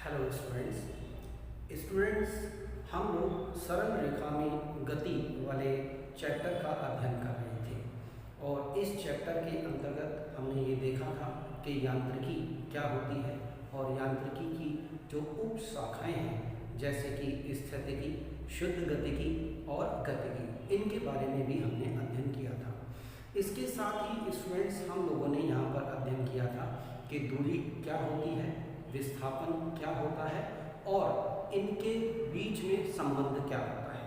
Hello students, हम लोग सरल रेखा में गति वाले चैप्टर का अध्ययन कर रहे थे और इस चैप्टर के अंतर्गत हमने ये देखा था कि यांत्रिकी क्या होती है और यांत्रिकी की जो उप शाखाएँ हैं जैसे कि स्थितिकी, शुद्ध गतिकी और गतिकी, इनके बारे में भी हमने अध्ययन किया था। इसके साथ ही स्टूडेंट्स हम लोगों ने यहाँ पर अध्ययन किया था कि दूरी क्या होती है, विस्थापन क्या होता है और इनके बीच में संबंध क्या होता है।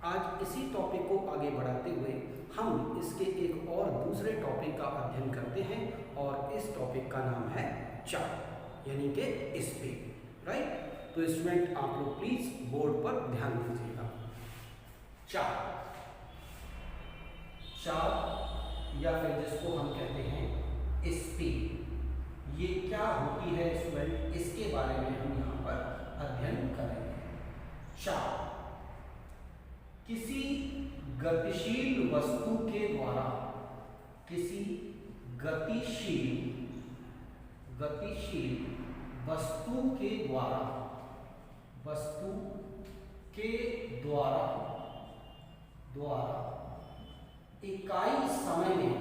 आज इसी टॉपिक को आगे बढ़ाते हुए हम इसके एक और दूसरे टॉपिक का अध्ययन करते हैं और इस टॉपिक का नाम है चाल, यानी कि स्पीड। राइट, तो स्टूडेंट आप लोग प्लीज बोर्ड पर ध्यान दीजिएगा। चाल या फिर जिसको हम कहते हैं स्पीड, ये क्या होती है स्टूडेंट, इसके बारे में हम यहाँ पर अध्ययन करेंगे। चाल किसी गतिशील वस्तु के द्वारा, किसी गतिशील वस्तु के द्वारा इकाई समय में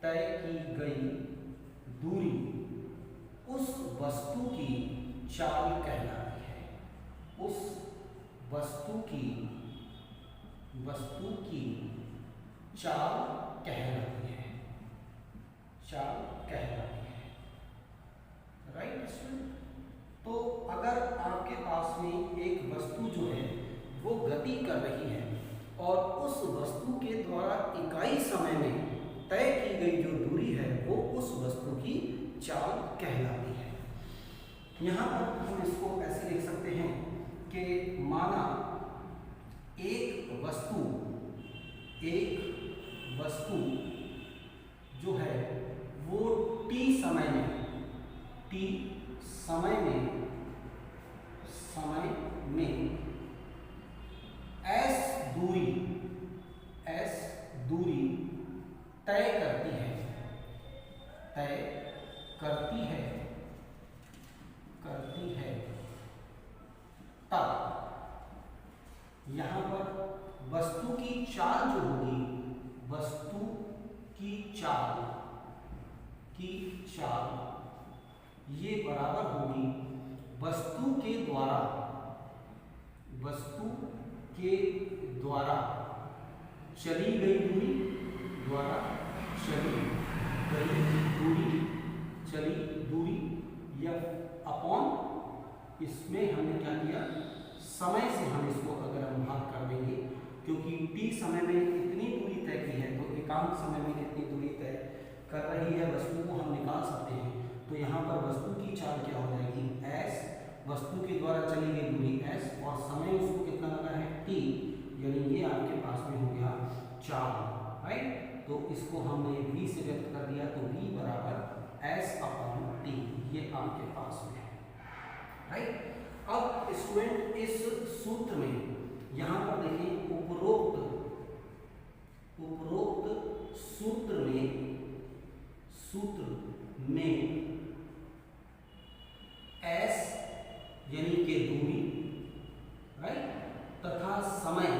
तय की गई दूरी उस वस्तु की चाल कहलाती है। उस वस्तु की चाल कहलाती है। राइट स्टूडेंट, तो अगर आपके पास में एक वस्तु जो है वो गति कर रही है और उस वस्तु के द्वारा इकाई समय में तय की गई जो दूरी है वो उस वस्तु की चाल कहलाती है। यहाँ पर हम इसको ऐसे लिख सकते हैं कि माना एक वस्तु जो है वो t समय में s दूरी तय करती है तब यहाँ पर वस्तु की चाल जो होगी, वस्तु की चाल ये बराबर होगी वस्तु के द्वारा चली गई दूरी या अपॉन, इसमें हमने क्या किया, समय से हम इसको अगर हम भाग कर देंगे, क्योंकि t समय में इतनी दूरी तय की है तो एकांक समय में कितनी दूरी तय कर रही है वस्तु को हम निकाल सकते हैं। तो यहाँ पर वस्तु की चाल क्या हो जाएगी, s, वस्तु के द्वारा चली गई दूरी s और समय उसको कितना लगा है t, यानी ये आपके पास में हो गया चाल। राइट, तो इसको हमने v से व्यक्त कर दिया तो v बराबर s/t, ये आपके पास में है। राइट, अब स्टूडेंट इस सूत्र में यहाँ पर देखिए उपरोक्त सूत्र में s यानी के दूरी, राइट, तथा समय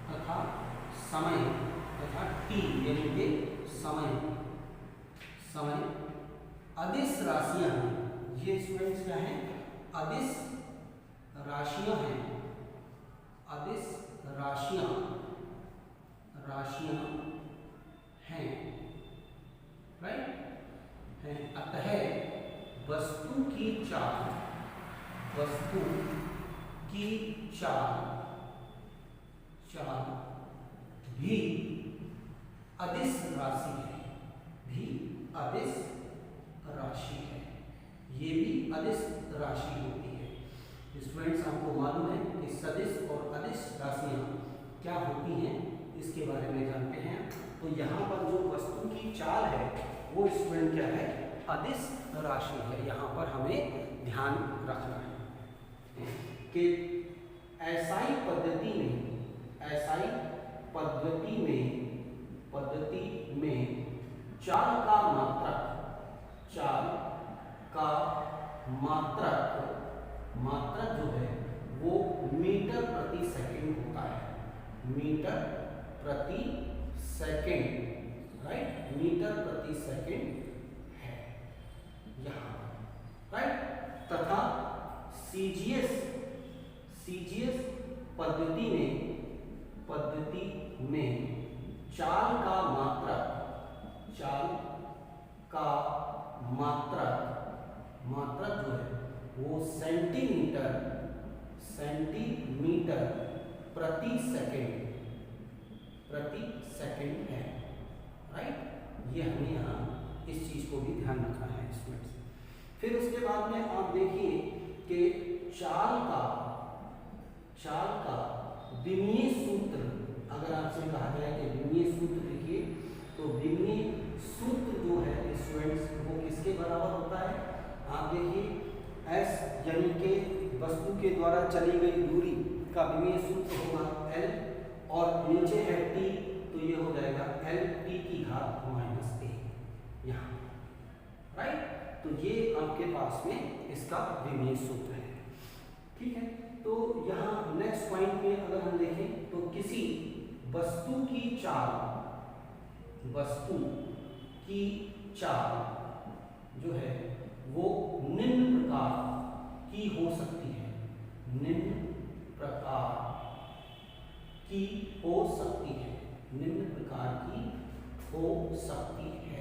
तथा t यानी के समय अदिश राशियां हैं। ये स्टूडेंट्स क्या हैं, अदिश राशियां हैं। राइट, अतः वस्तु की चाल भी अदिश राशि है। ये भी अदिश राशि होती है। स्टूडेंट्स, आपको मालूम है कि सदिश और अदिश राशियां क्या होती हैं, इसके बारे में जानते हैं। तो यहाँ पर जो वस्तु की चाल है वो स्टूडेंट क्या है, अदिश राशि है। यहाँ पर हमें ध्यान रखना है कि एसआई पद्धति में चाल का मात्रक जो है वो मीटर प्रति सेकंड होता है। मीटर प्रति सेकंड, राइट, मीटर प्रति सेकंड है यहाँ, राइट। तथा सीजीएस पद्धति में चाल का मात्रक जो है वो सेंटीमीटर प्रति सेकंड है, राइट। ये हमें यहाँ इस चीज को भी ध्यान रखना है स्टूडेंट्स। फिर उसके बाद में आप देखिए कि चाल का विमीय सूत्र, अगर आपसे कहा जाए कि विमीय सूत्र लिखिए, तो विमीय सूत्र जो है स्टूडेंट्स वो किसके बराबर होता है? आप देखिए एस यानी कि वस्तु के द्वारा चली गई दूरी का विमीय सूत्र होगा एल, और नीचे है टी, तो ये हो जाएगा एल टी की घात माइनस ए यहाँ, राइट। तो ये आपके पास में इसका विमीय सूत्र है, ठीक है। तो यहाँ नेक्स्ट पॉइंट में अगर हम देखें तो किसी वस्तु की चाल जो है वो निम्न प्रकार की हो सकती है,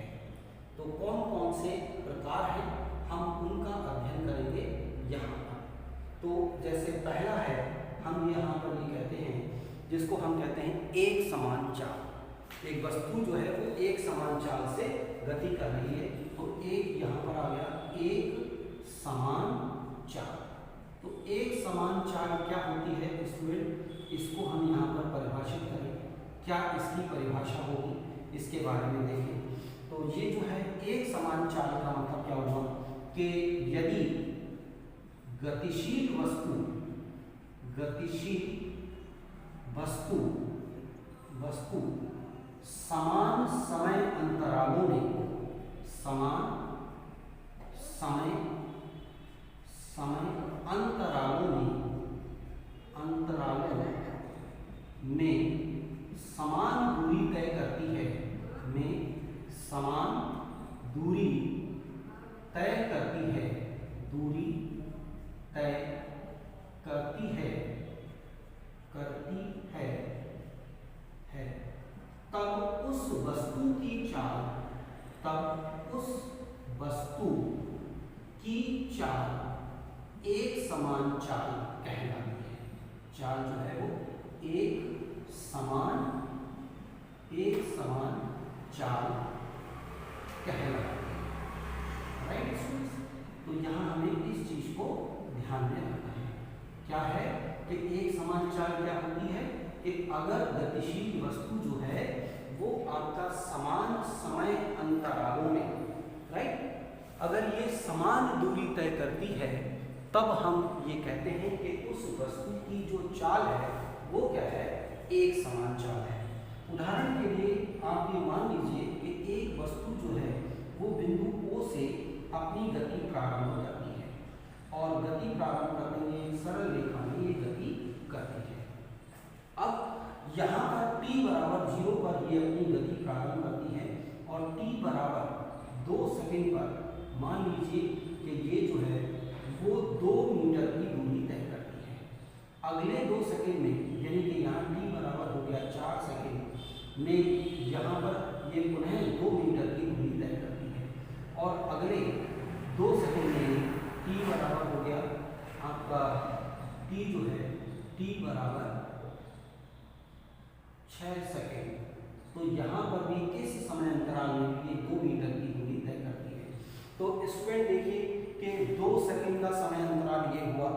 तो कौन कौन से प्रकार हैं हम उनका अध्ययन करेंगे यहाँ पर। तो जैसे पहला है, हम यहाँ पर ये कहते हैं, जिसको हम कहते हैं एक समान चाल। एक वस्तु जो है वो एक समान चाल से गति कर रही है, तो एक यहाँ पर आ गया एक समान चाल। तो एक समान चाल क्या होती है स्टूडेंट, इसको हम यहाँ पर परिभाषित करें। क्या इसकी परिभाषा होगी इसके बारे में देखें। तो ये जो है एक समान चाल का मतलब क्या हुआ कि यदि गतिशील वस्तु समान समय अंतरालों में समान दूरी तय करती है, तब उस वस्तु की चाल एक समान चाल कहलाती है। चाल जो है वो एक समान चाल कहलाती है, राइट स्टूडेंट्स। तो यहाँ हमें इस चीज को ध्यान में रखना है। क्या है कि एक समान चाल क्या होती है कि अगर गतिशील वस्तु जो है वो आपका समान समय अंतरालों में, राइट, अगर ये समान दूरी तय करती है, तब हम ये कहते हैं कि उस वस्तु की जो चाल है वो क्या है, एक समान चाल है। उदाहरण के लिए आप ये मान लीजिए कि एक वस्तु जो है वो बिंदु O से अपनी गति प्रारंभ हो जाती है, और गति प्रारंभ करते हुए सरल रेखा में ये गति करती है। अब यहाँ पर t बराबर 0 पर ये अपनी गति प्रारंभ करती है, और t बराबर 2 सेकंड पर मान लीजिए कि ये जो है वो 2 मीटर की दूरी तय करती है। अगले 2 सेकंड में, यानी कि यहाँ t बराबर हो गया 4 सेकंड में, यहाँ पर ये पुनः 2 मीटर की दूरी तय करती है, और अगले 2 सेकंड में t बराबर हो गया आपका, t जो है t बराबर 6 सेकंड। तो यहाँ पर भी इस समय अंतराल में ये 2 मीटर की दूरी तय करती है। तो स्टूडेंट देखिए कि 2 सेकंड का समय अंतराल ये हुआ,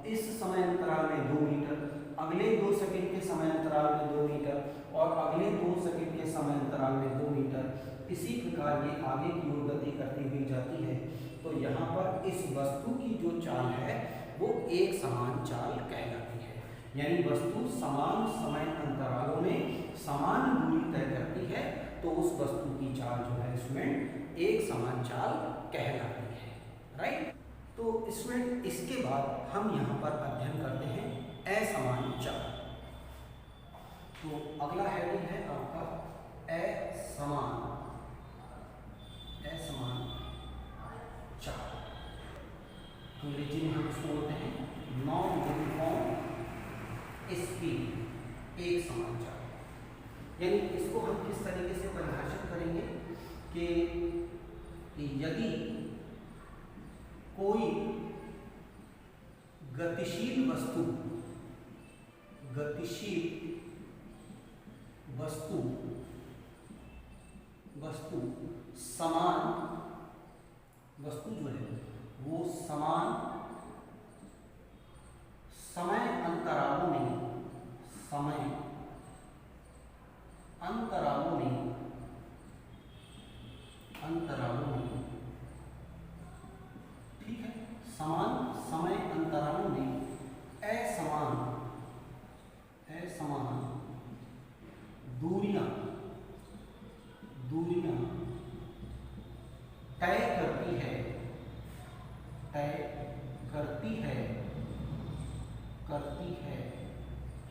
इस समय अंतराल में 2 मीटर, अगले 2 सेकंड के समय अंतराल में 2 मीटर, और अगले 2 सेकंड के समय अंतराल में 2 मीटर, इसी प्रकार ये आगे की ओर गति करती हुई जाती है, तो यहाँ पर इस वस्तु की जो चाल है वो एक समान चाल कहलाती है। यानी वस्तु समान समय अंतरालों में समान दूरी तय करती है, तो उस वस्तु की चाल जो है स्टूडेंट एक समान चाल कहलाती है। राइट। तो स्टूडेंट इसके बाद हम यहाँ पर अध्ययन करते हैं असमान चाल। तो अगला हेडिंग है आपका असमान चाल। अंग्रेजी में हम इसको बोलते हैं नॉन यूनिफॉर्म स्पीड, एक समान चाल। यानी इसको हम किस तरीके से परिभाषित करेंगे कि यदि कोई गतिशील वस्तु समान वस्तु जो है वो समान समय अंतरालों में ठीक है, समान समय अंतरालों में असमान दूरियां तय करती है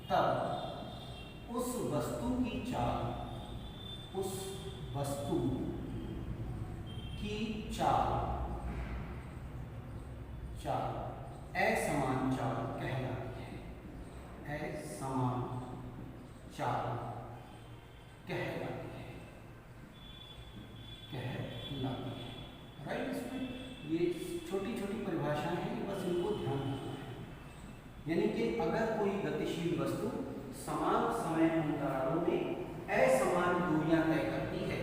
तब उस वस्तु की चाल असमान चाल कहलाती है। असमान चाल कहलाती है। राइट। इसमें ये छोटी छोटी परिभाषाएं हैं, बस इनको ध्यान रखना है। यानी कि अगर कोई गतिशील वस्तु समान समय अंतरालों में असमान दूरियां तय करती है,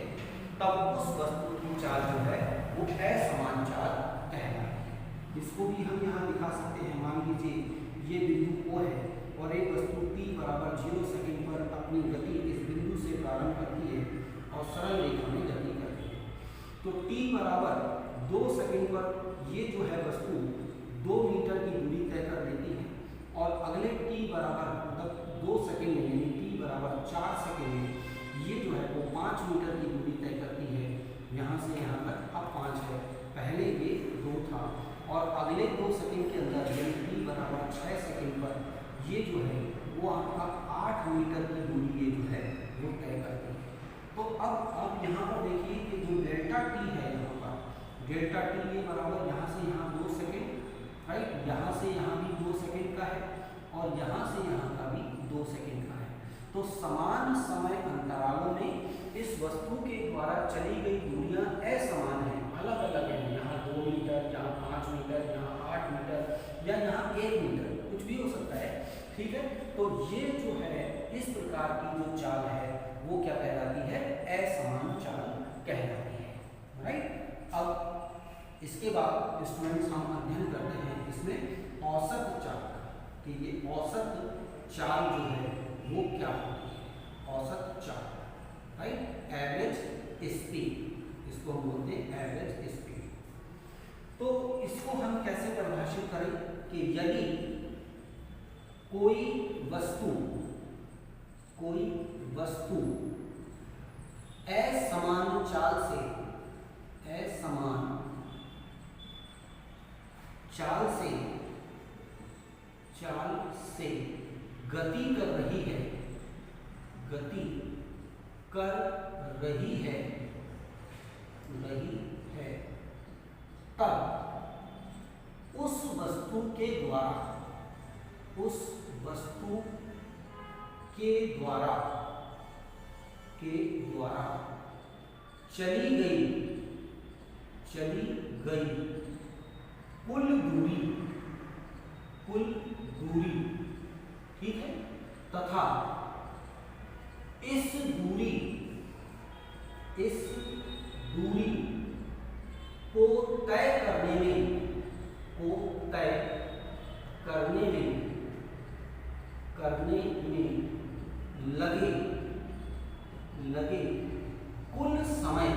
तब उस वस्तु की चाल जो है वो असमान चाल कहलाती है। इसको भी हम यहाँ दिखा सकते हैं। मान लीजिए ये बिंदु O है और एक वस्तु t बराबर 0 सेकेंड पर अपनी गति इस बिंदु से प्रारंभ करती है और सरल रेखा में गति करती है। तो t बराबर 2 सेकेंड पर ये जो है वस्तु 2 मीटर की दूरी तय कर लेती है और अगले t बराबर मतलब 2 सेकेंड में यानी t बराबर 4 सेकेंड में ये जो है वो 5 मीटर की दूरी तय करती है। यहाँ से यहाँ तक अब 5 है, पहले ये 2 था और अगले 2 सेकेंड के अंदर यानी t बराबर 6 सेकेंड पर ये जो है वो आपका 8 मीटर की दूरी ये जो है वो तय करती है। तो अब आप यहाँ पर देखिए कि जो डेल्टा t है, यहाँ पर डेल्टा t ये बराबर यहाँ से यहाँ 2 सेकेंड, राइट, यहाँ से यहाँ भी 2 सेकेंड का है और यहाँ से यहाँ का भी 2 सेकेंड का है। तो समान समय अंतरालों में इस वस्तु के द्वारा चली गई दूरियां असमान हैं, अलग अलग हैं। यहाँ 2 मीटर, यहाँ 5 मीटर, यहाँ 8 मीटर या यहाँ 1 मीटर, कुछ भी हो सकता है। ठीक है। तो ये जो है इस प्रकार की जो चाल है वो क्या कहलाती है? असमान चाल कहलाती है। राइट। अब इसके बाद स्टूडेंट्स हम अध्ययन करते हैं इसमें औसत चाल कि ये औसत चाल जो है वो क्या होती है। औसत चाल, राइट, एवरेज स्पीड, इसको हम बोलते हैं एवरेज स्पीड। तो इसको हम कैसे परिभाषित करें कि यदि कोई वस्तु असमान चाल से गति कर रही है तब उस वस्तु के द्वारा चली गई कुल दूरी, ठीक है, तथा इस दूरी को तय करने में लगे कुल समय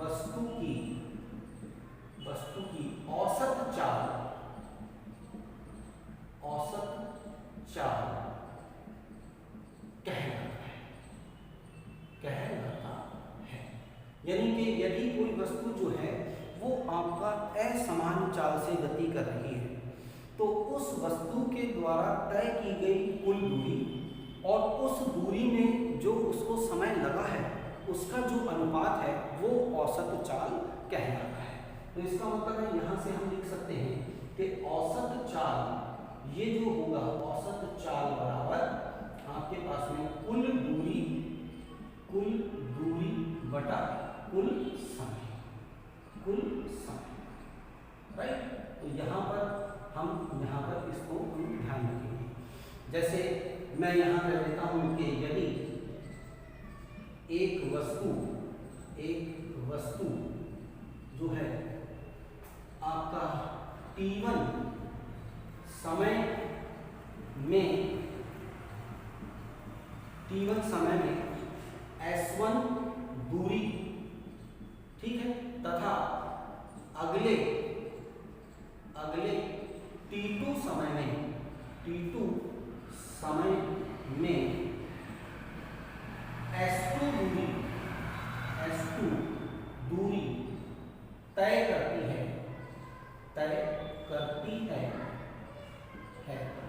वस्तु की औसत चाल कहलाता है। यानी कि यदि कोई वस्तु जो है वो आपका असमान चाल से गति कर रही है तो उस वस्तु के द्वारा तय की गई कुल दूरी और उस दूरी में जो उसको समय लगा है उसका जो अनुपात है वो औसत चाल कहलाता है। तो इसका मतलब है यहाँ से हम लिख सकते हैं कि औसत चाल ये जो होगा, औसत चाल बराबर आपके पास में कुल दूरी बटा कुल समय, राइट। तो यहाँ पर इसको हम ध्यान रखेंगे। जैसे मैं यहाँ कर देता हूँ कि यदि एक वस्तु जो है आपका t1 समय में s1 दूरी, ठीक है, तथा अगले t2 समय में s2 दूरी तय करती है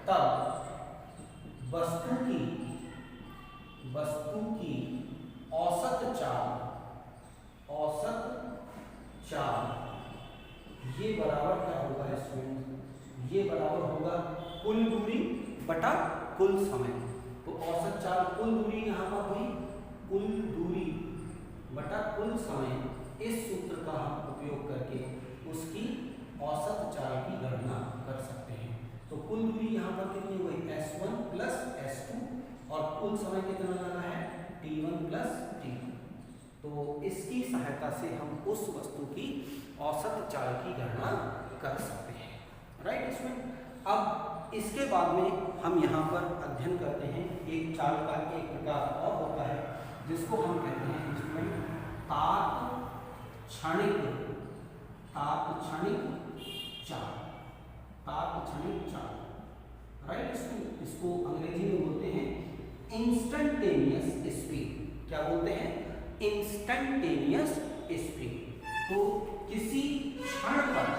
तब वस्तु की औसत चाल ये बराबर क्या होगा स्टूडेंट? ये बराबर होगा कुल दूरी बटा कुल समय। तो औसत चाल कुल दूरी यहाँ पर हुई, कुल दूरी बटा कुल समय। इस सूत्र का हम उपयोग करके उसकी औसत चाल की गणना कर सकते हैं। तो कुल दूरी यहाँ पर कितनी हुई? s1 प्लस s2 और कुल समय कितना लगा है? t1 plus t2। तो इसकी सहायता से हम उस वस्तु की औसत चाल की गणना कर सकते हैं, राइट। इसमें अब इसके बाद में हम यहाँ पर अध्ययन करते हैं एक चाल का एक प्रकार और होता है जिसको हम कहते हैं इसमें तात्क्षणिक चाल, राइट। इसको अंग्रेजी में बोलते हैं इंस्टेंटेनियस स्पीड। क्या बोलते हैं? Instantaneous speed. तो किसी क्षण पर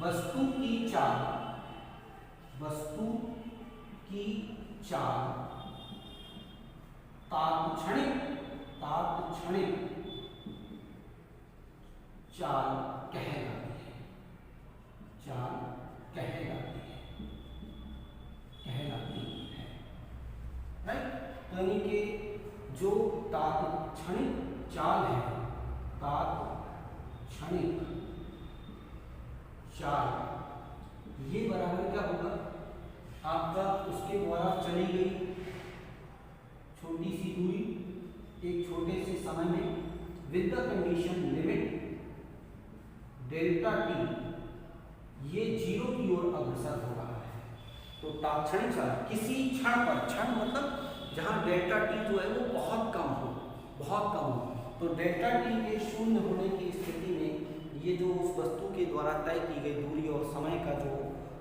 वस्तु की चाल तात्क्षणिक चाल कहलाती है, राइट। तो यानी कि जो तात्क्षणिक चाल है, ये बराबर क्या होगा आपका? उसके द्वारा चली गई छोटी सी दूरी एक छोटे से समय में with the condition limit delta T, ये 0 की ओर अग्रसर हो रहा है। तो तात्क्षणिक चाल किसी क्षण पर, क्षण मतलब जहां डेल्टा टी जो है वो बहुत कम हो, तो डेल्टा टी के शून्य होने की स्थिति में ये जो उस वस्तु के द्वारा तय की गई दूरी और समय का जो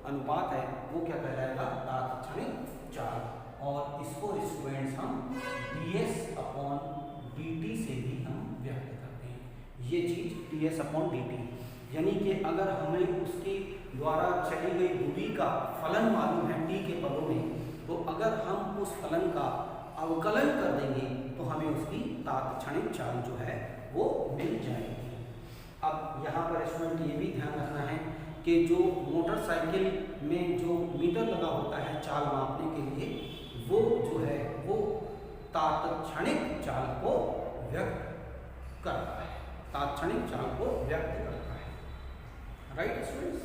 अनुपात है वो क्या कहलाएगा? तात्क्षणिक चाल। और इसको स्टूडेंट्स हम ds/dt से भी हम व्यक्त करते हैं। ये चीज ds/dt, यानी कि अगर हमें उसके द्वारा चली गई दूरी का फलन मालूम है t के पदों में, तो अगर हम उस फलन का अवकलन कर देंगे तो हमें उसकी तात्क्षणिक चाल जो है वो मिल जाएगी। अब यहाँ पर स्टूडेंट ये भी ध्यान रखना है कि जो मोटरसाइकिल में जो मीटर लगा होता है चाल मापने के लिए, वो जो है वो तात्क्षणिक चाल को व्यक्त करता है, राइट स्टूडेंट्स।